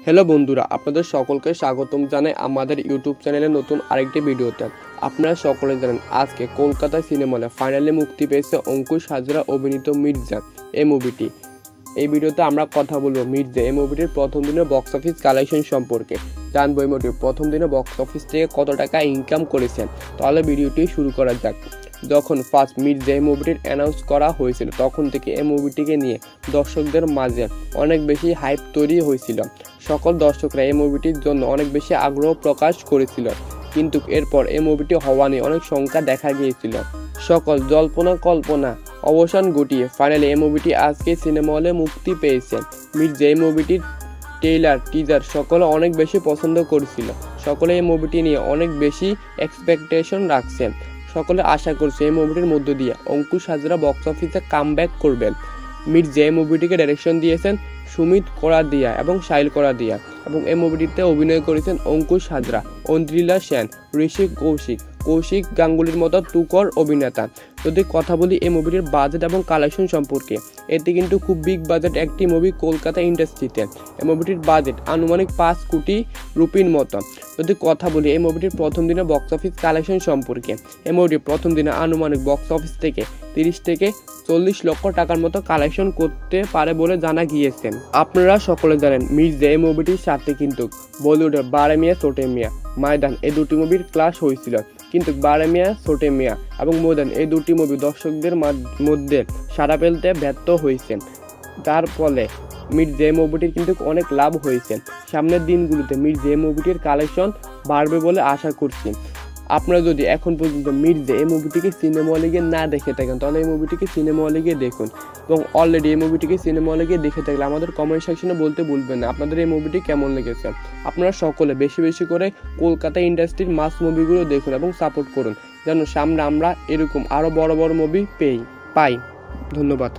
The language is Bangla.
হ্যালো বন্ধুরা, আপনাদের সকলকে স্বাগতম জানাই আমাদের ইউটিউব চ্যানেলে নতুন আরেকটি ভিডিওতে। আপনারা সকলে জানেন আজকে কলকাতা সিনেমা হলে ফাইনালি মুক্তি পেয়েছে অঙ্কুশ হাজরা অভিনীত মির্জা এই মুভিটি। এই ভিডিওতে আমরা কথা বলবো মির্জা এই মুভিটির প্রথম দিনের বক্স অফিস কালেকশন সম্পর্কে। জানবো এই মুভিটির প্রথম দিনে বক্স অফিস থেকে কত টাকা ইনকাম করেছেন। তাহলে ভিডিওটি শুরু করা যাক। যখন ফার্স্ট মির্জা এই মুভিটির অ্যানাউন্স করা হয়েছিল তখন থেকে এই মুভিটিকে নিয়ে দর্শকদের মাঝে অনেক বেশি হাইপ তৈরি হয়েছিল। সকল দর্শকরা এই মুভিটির জন্য অনেক বেশি আগ্রহ প্রকাশ করেছিল, কিন্তু এরপর এই মুভিটি হওয়া নিয়ে অনেক শঙ্কা দেখা গিয়েছিল। সকল জল্পনা কল্পনা অবসান ঘটিয়ে ফাইনালি এই মুভিটি আজকে সিনেমা হলে মুক্তি পেয়েছে। মির্জা এই মুভিটির ট্রেইলার টিজার সকলে অনেক বেশি পছন্দ করেছিল। সকলে এই মুভিটি নিয়ে অনেক বেশি এক্সপেকটেশন রাখছেন। সকলে আশা করছে এই মুভিটির মধ্য দিয়ে অঙ্কুশ হাজরা বক্স অফিসে কামব্যাক করবেন। মির্জা এই মুভিটিকে ডাইরেকশন দিয়েছেন সুমিত করাদিয়া এবং সাহিল করাদিয়া, এবং এই মুভিটিতে অভিনয় করেছেন অঙ্কুশ হাজরা, ঐন্দ্রিলা সেন, ঋষি কৌশিক গাঙ্গুলির মতো তুকর অভিনেতা। যদি কথা বলি এই মুভিটির বাজেট এবং কালেকশন সম্পর্কে, এটি কিন্তু খুব বিগ বাজেট একটি মুভি কলকাতা ইন্ডাস্ট্রিতে। এই মুভিটির বাজেট আনুমানিক 5 কোটি রুপির মতো। যদি কথা বলি এই মুভিটির প্রথম দিনে বক্স অফিস কালেকশন সম্পর্কে, এই মুভিটি প্রথম দিনে আনুমানিক বক্স অফিস থেকে 30 থেকে 40 লক্ষ টাকার মতো কালেকশন করতে পারে বলে জানা গিয়েছে। আপনারা সকলে জানেন মির্জা এই মুভিটির সাথে কিন্তু বলিউডের বারে মিয়া ছোটে মিয়া, ময়দান এই দুটি মুভির ক্লাশ হয়েছিল, কিন্তু বারে মিয়া ছোটে মিয়া এবং ময়দান এই দুটি মুভি দর্শকদের মধ্যে সাড়া ফেলতে ব্যর্থ হয়েছেন। যার ফলে মির্জা এই মুভিটির কিন্তু অনেক লাভ হয়েছে। সামনের দিনগুলোতে মির্জা এই মুভিটির কালেকশন বাড়বে বলে আশা করছি। আপনারা যদি এখন পর্যন্ত মির্জা এই মুভিটিকে সিনেমা হলে গিয়ে না দেখে থাকেন তাহলে এই মুভিটিকে সিনেমা হলে গিয়ে দেখুন, এবং অলরেডি এই মুভিটিকে সিনেমা হলে গিয়ে দেখে থাকলে আমাদের কমেন্ট সেকশনে বলতে ভুলবেন না আপনাদের এই মুভিটি কেমন লেগেছে। আপনারা সকলে বেশি বেশি করে কলকাতা ইন্ডাস্ট্রির মাস মুভিগুলো দেখুন এবং সাপোর্ট করুন, যেন সামনে আমরা এরকম আরও বড় বড় মুভি পাই। ধন্যবাদ।